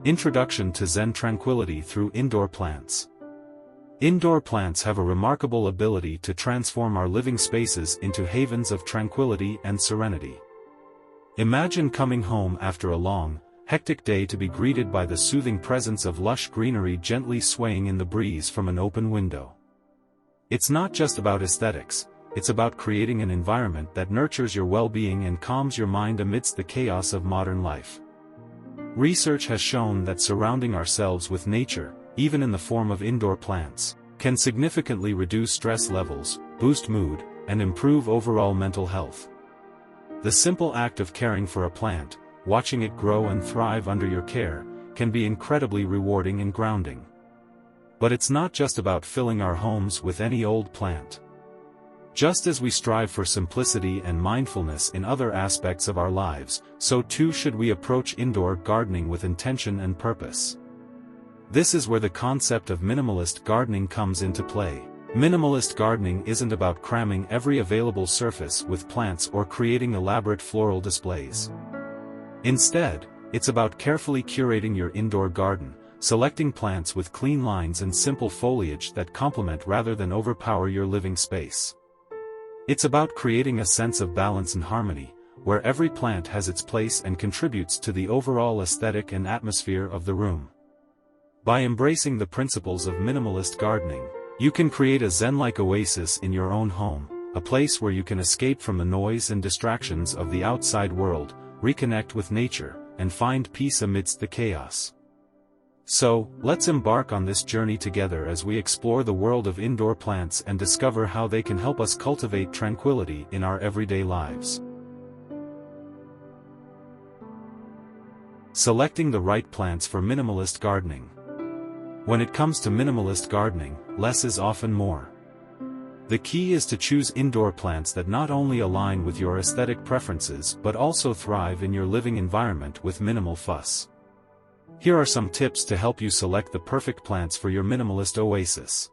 Introduction to Zen Tranquility through Indoor Plants. Indoor plants have a remarkable ability to transform our living spaces into havens of tranquility and serenity. Imagine coming home after a long, hectic day to be greeted by the soothing presence of lush greenery gently swaying in the breeze from an open window. It's not just about aesthetics, it's about creating an environment that nurtures your well-being and calms your mind amidst the chaos of modern life. Research has shown that surrounding ourselves with nature, even in the form of indoor plants, can significantly reduce stress levels, boost mood, and improve overall mental health. The simple act of caring for a plant, watching it grow and thrive under your care, can be incredibly rewarding and grounding. But it's not just about filling our homes with any old plant. Just as we strive for simplicity and mindfulness in other aspects of our lives, so too should we approach indoor gardening with intention and purpose. This is where the concept of minimalist gardening comes into play. Minimalist gardening isn't about cramming every available surface with plants or creating elaborate floral displays. Instead, it's about carefully curating your indoor garden, selecting plants with clean lines and simple foliage that complement rather than overpower your living space. It's about creating a sense of balance and harmony, where every plant has its place and contributes to the overall aesthetic and atmosphere of the room. By embracing the principles of minimalist gardening, you can create a Zen-like oasis in your own home, a place where you can escape from the noise and distractions of the outside world, reconnect with nature, and find peace amidst the chaos. So, let's embark on this journey together as we explore the world of indoor plants and discover how they can help us cultivate tranquility in our everyday lives. Selecting the right plants for minimalist gardening. When it comes to minimalist gardening, less is often more. The key is to choose indoor plants that not only align with your aesthetic preferences but also thrive in your living environment with minimal fuss. Here are some tips to help you select the perfect plants for your minimalist oasis.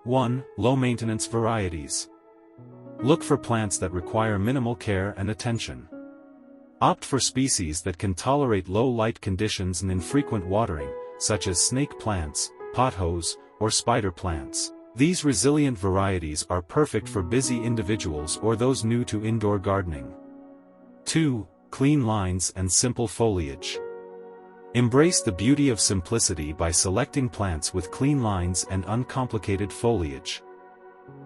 1. Low-maintenance varieties. Look for plants that require minimal care and attention. Opt for species that can tolerate low light conditions and infrequent watering, such as snake plants, pothos, or spider plants. These resilient varieties are perfect for busy individuals or those new to indoor gardening. 2. Clean lines and simple foliage. Embrace the beauty of simplicity by selecting plants with clean lines and uncomplicated foliage.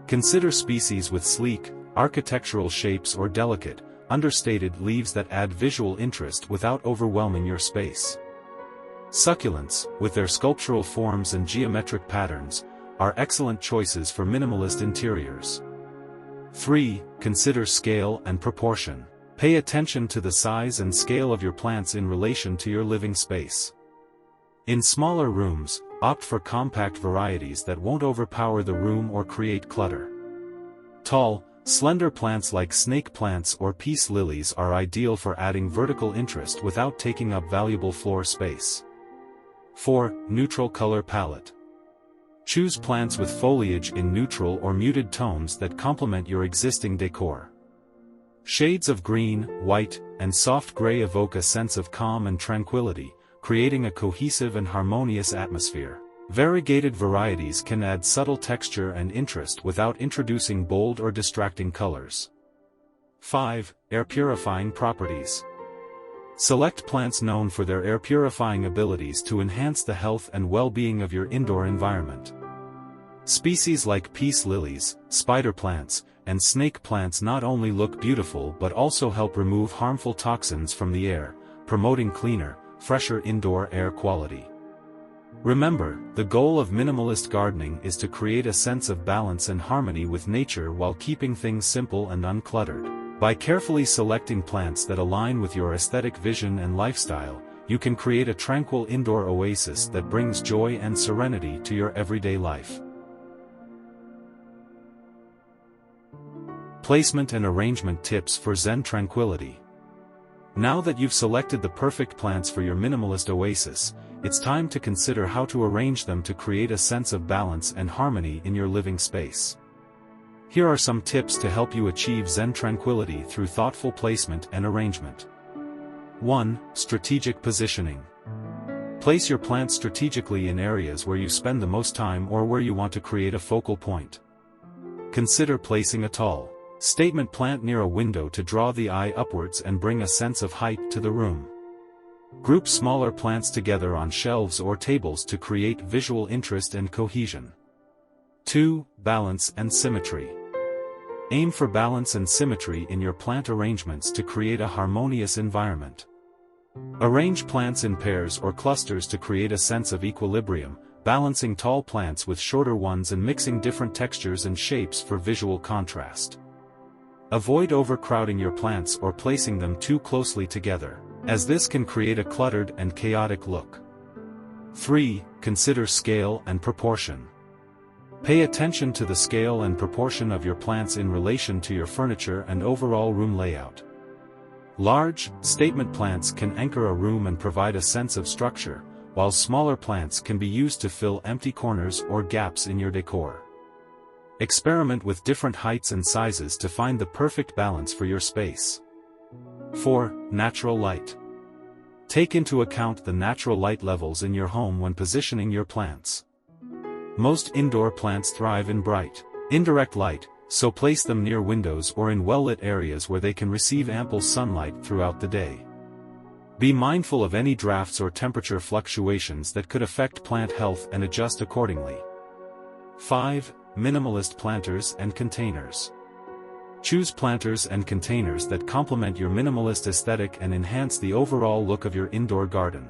Consider species with sleek, architectural shapes or delicate, understated leaves that add visual interest without overwhelming your space. Succulents, with their sculptural forms and geometric patterns, are excellent choices for minimalist interiors. 3. Consider scale and proportion. Pay attention to the size and scale of your plants in relation to your living space. In smaller rooms, opt for compact varieties that won't overpower the room or create clutter. Tall, slender plants like snake plants or peace lilies are ideal for adding vertical interest without taking up valuable floor space. 4. Neutral color palette. Choose plants with foliage in neutral or muted tones that complement your existing decor. Shades of green, white, and soft gray evoke a sense of calm and tranquility, creating a cohesive and harmonious atmosphere. Variegated varieties can add subtle texture and interest without introducing bold or distracting colors. 5. Air purifying properties. Select plants known for their air purifying abilities to enhance the health and well-being of your indoor environment. Species like peace lilies, spider plants, and snake plants not only look beautiful but also help remove harmful toxins from the air, promoting cleaner, fresher indoor air quality. Remember, the goal of minimalist gardening is to create a sense of balance and harmony with nature while keeping things simple and uncluttered. By carefully selecting plants that align with your aesthetic vision and lifestyle, you can create a tranquil indoor oasis that brings joy and serenity to your everyday life. Placement and arrangement tips for Zen Tranquility. Now that you've selected the perfect plants for your minimalist oasis, it's time to consider how to arrange them to create a sense of balance and harmony in your living space. Here are some tips to help you achieve Zen Tranquility through thoughtful placement and arrangement. 1. Strategic positioning. Place your plants strategically in areas where you spend the most time or where you want to create a focal point. Consider placing a tall statement plant near a window to draw the eye upwards and bring a sense of height to the room. Group smaller plants together on shelves or tables to create visual interest and cohesion. 2. Balance and symmetry. Aim for balance and symmetry in your plant arrangements to create a harmonious environment. Arrange plants in pairs or clusters to create a sense of equilibrium, balancing tall plants with shorter ones and mixing different textures and shapes for visual contrast. Avoid overcrowding your plants or placing them too closely together, as this can create a cluttered and chaotic look. 3. Consider scale and proportion. Pay attention to the scale and proportion of your plants in relation to your furniture and overall room layout. Large, statement plants can anchor a room and provide a sense of structure, while smaller plants can be used to fill empty corners or gaps in your decor. Experiment with different heights and sizes to find the perfect balance for your space. 4. Natural light. Take into account the natural light levels in your home when positioning your plants. Most indoor plants thrive in bright, indirect light, so place them near windows or in well-lit areas where they can receive ample sunlight throughout the day. Be mindful of any drafts or temperature fluctuations that could affect plant health and adjust accordingly. 5. Minimalist planters and containers. Choose planters and containers that complement your minimalist aesthetic and enhance the overall look of your indoor garden.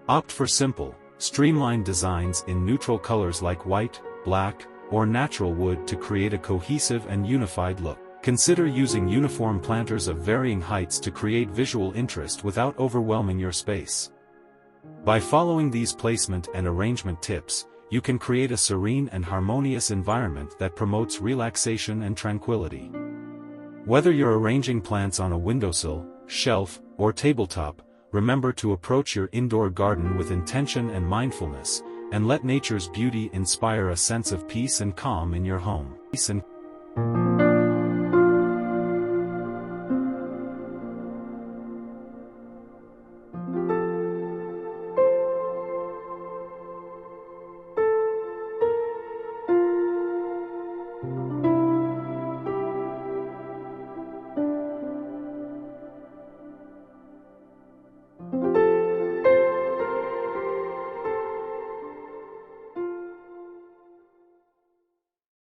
Opt for simple, streamlined designs in neutral colors like white, black, or natural wood to create a cohesive and unified look. Consider using uniform planters of varying heights to create visual interest without overwhelming your space. By following these placement and arrangement tips, you can create a serene and harmonious environment that promotes relaxation and tranquility. Whether you're arranging plants on a windowsill, shelf, or tabletop, remember to approach your indoor garden with intention and mindfulness, and let nature's beauty inspire a sense of peace and calm in your home.